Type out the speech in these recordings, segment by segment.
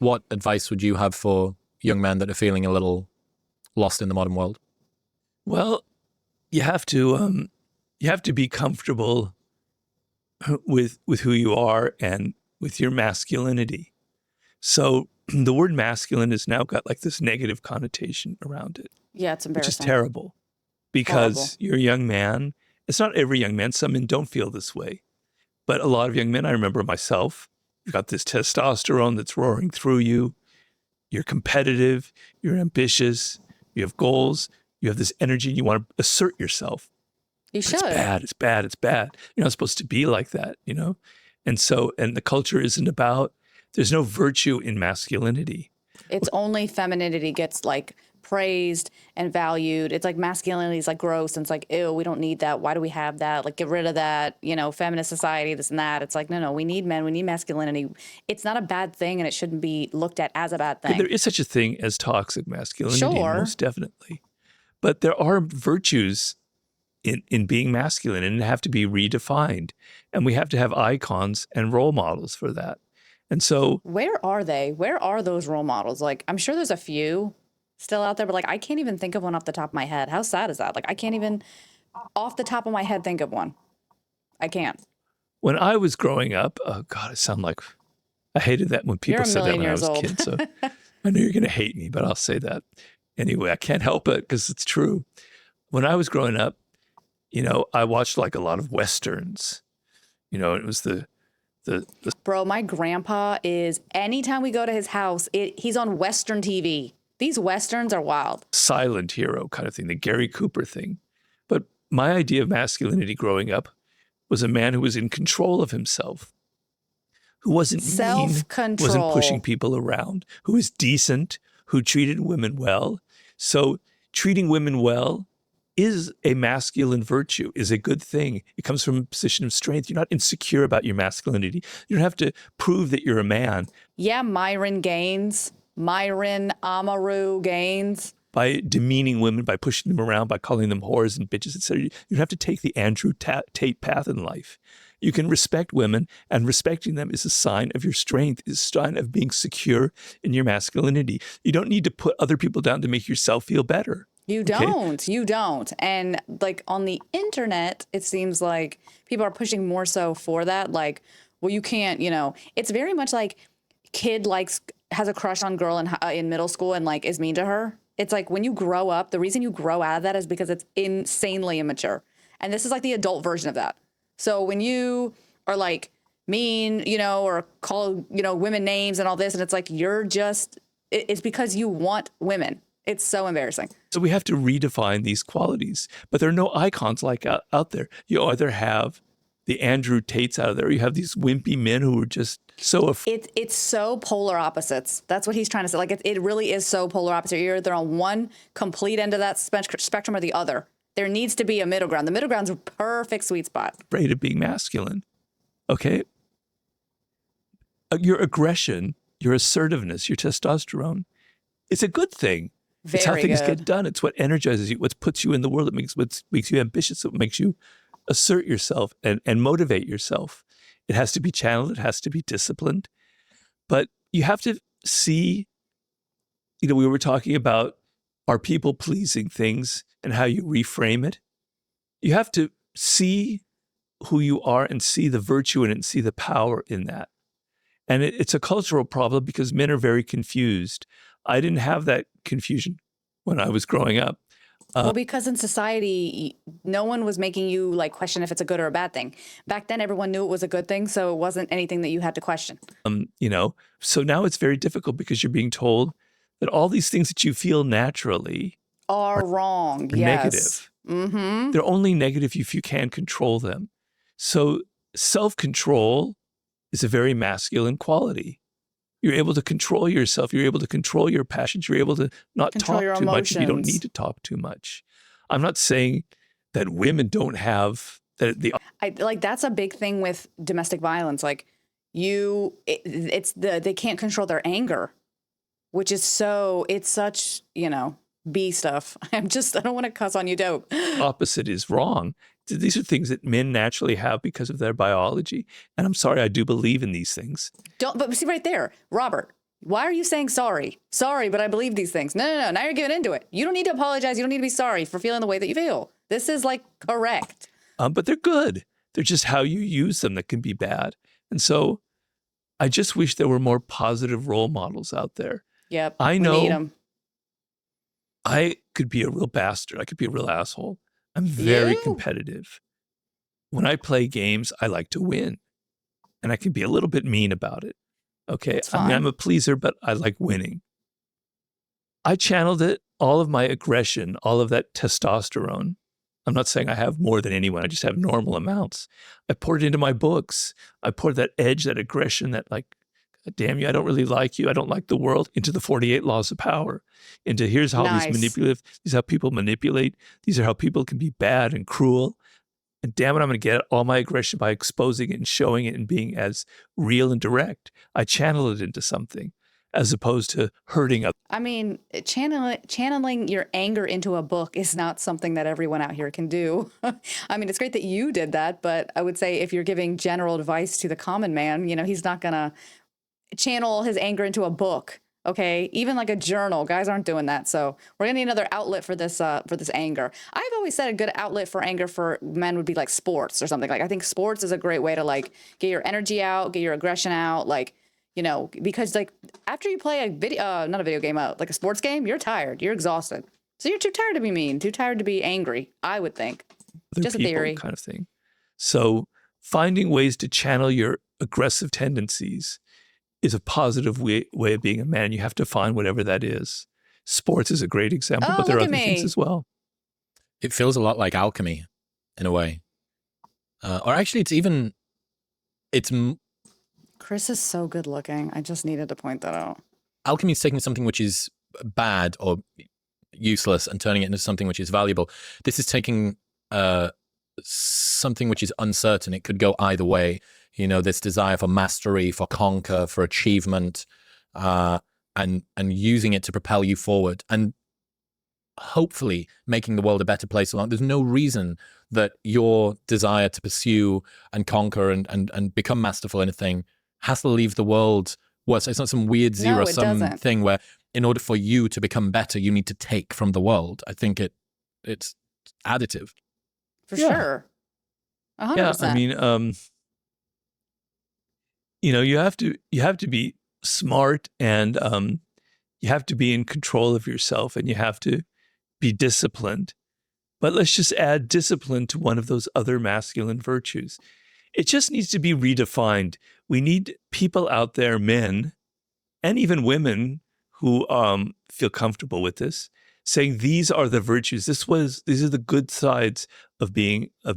What advice would you have for young men that are feeling a little lost in the modern world? Well, you have to be comfortable with who you are and with your masculinity. So the word masculine has now got like this negative connotation around it. Yeah, it's embarrassing. Which is terrible because you're a young man. It's not every young man. Some men don't feel this way. But a lot of young men, I remember myself, you've got this testosterone that's roaring through you. You're competitive. You're ambitious. You have goals. You have this energy. You want to assert yourself. You should. It's bad. It's bad. It's bad. You're not supposed to be like that, you know? And the culture isn't about, there's no virtue in masculinity. It's only femininity gets like praised and valued. It's like masculinity is like gross and it's like, ew, we don't need that. Why do we have that? Like, get rid of that, you know, feminist society, this and that. It's like, no, we need men. We need masculinity. It's not a bad thing and it shouldn't be looked at as a bad thing. There is such a thing as toxic masculinity, sure. Most definitely. But there are virtues in being masculine and have to be redefined. And we have to have icons and role models for that. And so where are they? Where are those role models? Like, I'm sure there's a few still out there, but like, I can't even think of one off the top of my head. How sad is that? Like, I can't even off the top of my head think of one. I can't. When I was growing up, oh God, it sounded like, I hated that when people said that when I was a kid. So I know you're going to hate me, but I'll say that. Anyway, I can't help it because it's true. When I was growing up, you know, I watched like a lot of Westerns, you know, it was the Bro, my grandpa is, anytime we go to his house, he's on Western TV. These Westerns are wild. Silent hero kind of thing, the Gary Cooper thing. But my idea of masculinity growing up was a man who was in control of himself, who wasn't mean, wasn't pushing people around, who was decent, who treated women well. So treating women well is a masculine virtue, is a good thing. It comes from a position of strength. You're not insecure about your masculinity. You don't have to prove that you're a man. Yeah, Myron Amaru Gaines. By demeaning women, by pushing them around, by calling them whores and bitches, etc. You don't have to take the Andrew Tate path in life. You can respect women, and respecting them is a sign of your strength, is a sign of being secure in your masculinity. You don't need to put other people down to make yourself feel better. You don't. Okay? You don't. And like on the internet, it seems like people are pushing more so for that. Like, well, you can't, you know, it's very much like kid has a crush on girl in middle school and like is mean to her. It's like when you grow up, the reason you grow out of that is because it's insanely immature. And this is like the adult version of that. So when you are like mean, you know, or call, you know, women names and all this, and it's like, it's because you want women. It's so embarrassing. So we have to redefine these qualities, but there are no icons like out there. You either have the Andrew Tates out there, or you have these wimpy men who are just so It's so polar opposites. That's what he's trying to say. Like it really is so polar opposite. You're either on one complete end of that spectrum or the other. There needs to be a middle ground. The middle ground's a perfect sweet spot. Afraid of being masculine. Okay. Your aggression, your assertiveness, your testosterone, it's a good thing. It's how things get done. It's what energizes you, what puts you in the world. It what makes you ambitious. It makes you assert yourself and motivate yourself. It has to be channeled. It has to be disciplined. But you have to see, you know, we were talking about our people-pleasing things and how you reframe it. You have to see who you are and see the virtue in it and see the power in that. And it's a cultural problem because men are very confused. I didn't have that confusion when I was growing up. Well, because in society, no one was making you like question if it's a good or a bad thing. Back then, everyone knew it was a good thing, so it wasn't anything that you had to question. You know, so now it's very difficult because you're being told that all these things that you feel naturally are wrong, negative. Mm-hmm. They're only negative if you can control them. So self-control is a very masculine quality. You're able to control yourself. You're able to control your passions. You're able to not talk too much if you don't need to talk too much. I'm not saying that women don't have that. That's a big thing with domestic violence. Like they can't control their anger, which is it's such, you know, B stuff. I don't want to cuss on you, dope. Opposite is wrong. These are things that men naturally have because of their biology. And I'm sorry, I do believe in these things. But see right there, Robert, Why are you saying sorry? Sorry, but I believe these things. No. Now you're giving into it. You don't need to apologize. You don't need to be sorry for feeling the way that you feel. This is like correct. But they're good. They're just how you use them that can be bad. And so I just wish there were more positive role models out there. Yep. I we need know 'em. I could be a real bastard. I could be a real asshole. I'm very You? competitive. When I play games, I like to win. And I can be a little bit mean about it. Okay. That's I mean, fine. I'm a pleaser, but I like winning. I channeled it, all of my aggression, all of that testosterone. I'm not saying I have more than anyone. I just have normal amounts. I poured it into my books. I poured that edge, that aggression, that like, God damn you, I don't really like you. I don't like the world, into the 48 laws of power, into here's how Nice. these are how people manipulate. These are how people can be bad and cruel. And damn it, I'm going to get all my aggression by exposing it and showing it and being as real and direct. I channel it into something as opposed to hurting others. I mean, channeling your anger into a book is not something that everyone out here can do. I mean, it's great that you did that, but I would say if you're giving general advice to the common man, he's not going to channel his anger into a book. Okay, even like a journal, guys aren't doing that. So we're gonna need another outlet for this anger. I've always said a good outlet for anger for men would be like sports or something. Like I think sports is a great way to like get your energy out, get your aggression out, like because like after you play not a video game, like a sports game, you're tired, you're exhausted, so you're too tired to be mean, too tired to be angry. I would think, just a theory kind of thing. So finding ways to channel your aggressive tendencies is a positive way of being a man. You have to find whatever that is. Sports is a great example, but there are other things as well. It feels a lot like alchemy in a way. Or actually, Chris is so good looking. I just needed to point that out. Alchemy is taking something which is bad or useless and turning it into something which is valuable. This is taking something which is uncertain. It could go either way. This desire for mastery, for conquer, for achievement, and using it to propel you forward and hopefully making the world a better place along. There's no reason that your desire to pursue and conquer and become masterful in a thing has to leave the world worse. It's not some weird zero-sum thing where in order for you to become better, you need to take from the world. I think it's additive. For sure. 100%. Yeah, I mean, you have to be smart and you have to be in control of yourself and you have to be disciplined. But let's just add discipline to one of those other masculine virtues. It just needs to be redefined. We need people out there, men and even women who feel comfortable with this, saying these are the virtues. These are the good sides of being a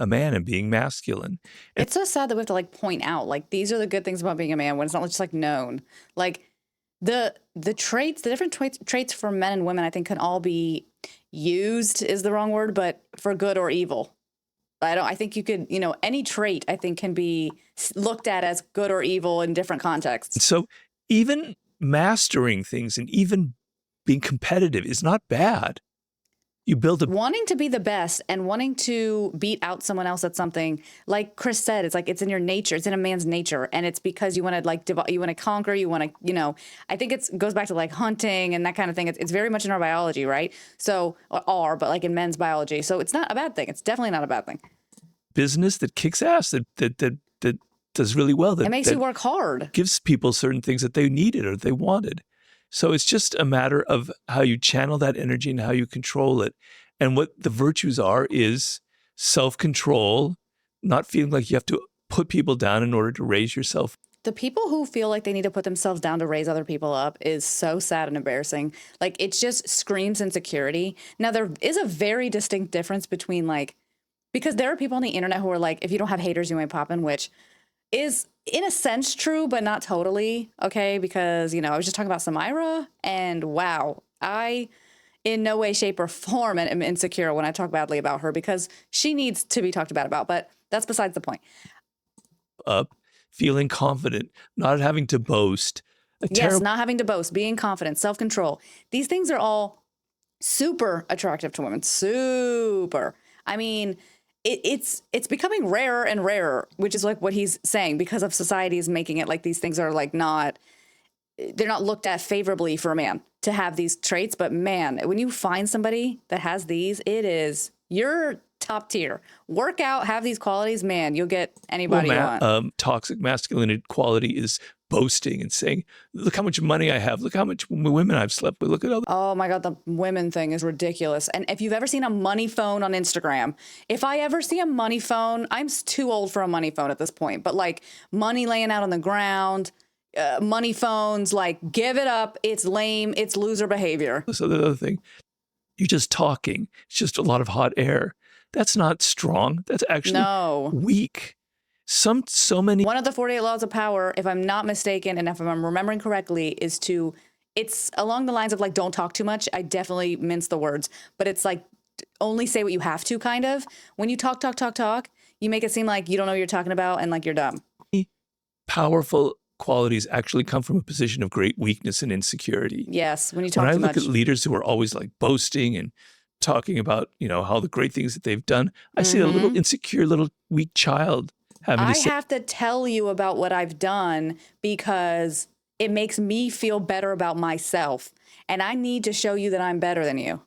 man and being masculine. And it's so sad that we have to like point out like these are the good things about being a man when it's not just like known. Like the different traits for men and women, I think can all be used is the wrong word, but for good or evil. I think you could, any trait I think can be looked at as good or evil in different contexts. So even mastering things and even being competitive is not bad. You build wanting to be the best and wanting to beat out someone else at something, like Chris said, it's like it's in your nature. It's in a man's nature, and it's because you want to like you want to conquer. You want to, I think it goes back to like hunting and that kind of thing. It's very much in our biology, right? So but like in men's biology, so it's not a bad thing. It's definitely not a bad thing. Business that kicks ass, that does really well. It makes you work hard. Gives people certain things that they needed or they wanted. So it's just a matter of how you channel that energy and how you control it. And what the virtues are is self-control, not feeling like you have to put people down in order to raise yourself. The people who feel like they need to put themselves down to raise other people up is so sad and embarrassing. Like it just screams insecurity. Now there is a very distinct difference between because there are people on the internet who are like, if you don't have haters, you ain't popping, which is in a sense true, but not totally. Okay. Because, I was just talking about Samira and wow, I in no way, shape or form am insecure when I talk badly about her because she needs to be talked bad about, but that's besides the point. Feeling confident, not having to boast. Not having to boast, being confident, self-control. These things are all super attractive to women. Super. I mean, it's becoming rarer and rarer, which is like what he's saying because of society is making it like these things are like not they're not looked at favorably for a man to have these traits. But man, when you find somebody that has these, you're top tier. Work out, have these qualities, man, you'll get anybody you want. Toxic masculinity quality is boasting and saying, look how much money I have. Look how much women I've slept with. Look at all that. Oh my God, the women thing is ridiculous. And if you've ever seen a money phone on Instagram, if I ever see a money phone, I'm too old for a money phone at this point, but like money laying out on the ground, money phones, like give it up. It's lame. It's loser behavior. So the other thing, you're just talking. It's just a lot of hot air. That's not strong. That's actually weak. So many. One of the 48 laws of power, if I'm not mistaken, and if I'm remembering correctly, is it's along the lines of like, don't talk too much. I definitely mince the words, but it's like, only say what you have to kind of. When you talk, you make it seem like you don't know what you're talking about and like you're dumb. Powerful qualities actually come from a position of great weakness and insecurity. Yes, when you talk too much. When I look at leaders who are always like boasting and talking about, how the great things that they've done, I see a little insecure, little weak child having to say, I have to tell you about what I've done because it makes me feel better about myself. And I need to show you that I'm better than you.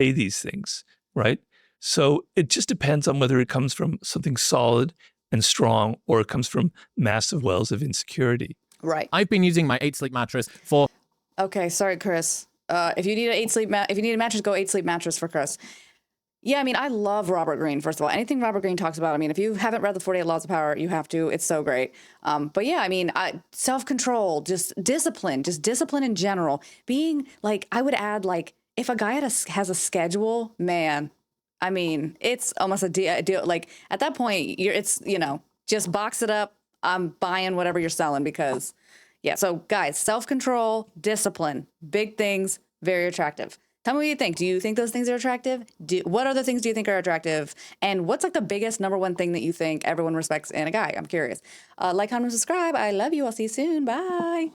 Say these things, right? So it just depends on whether it comes from something solid and strong or it comes from massive wells of insecurity. Right. I've been using my 8 Sleep mattress for... Okay, sorry, Chris. If you need if you need a mattress, go 8 Sleep mattress for Chris. Yeah, I mean, I love Robert Greene, first of all. Anything Robert Greene talks about, I mean, if you haven't read the 48 Laws of Power, you have to. It's so great. But yeah, I mean, self-control, just discipline in general. Being like, I would add like, if a guy has a schedule, man, I mean, it's almost a deal. Like at that point, just box it up. I'm buying whatever you're selling because, yeah. So guys, self-control, discipline, big things, very attractive. Tell me what you think. Do you think those things are attractive? What other things do you think are attractive? And what's like the biggest number one thing that you think everyone respects in a guy? I'm curious. Like, comment, subscribe. I love you. I'll see you soon. Bye.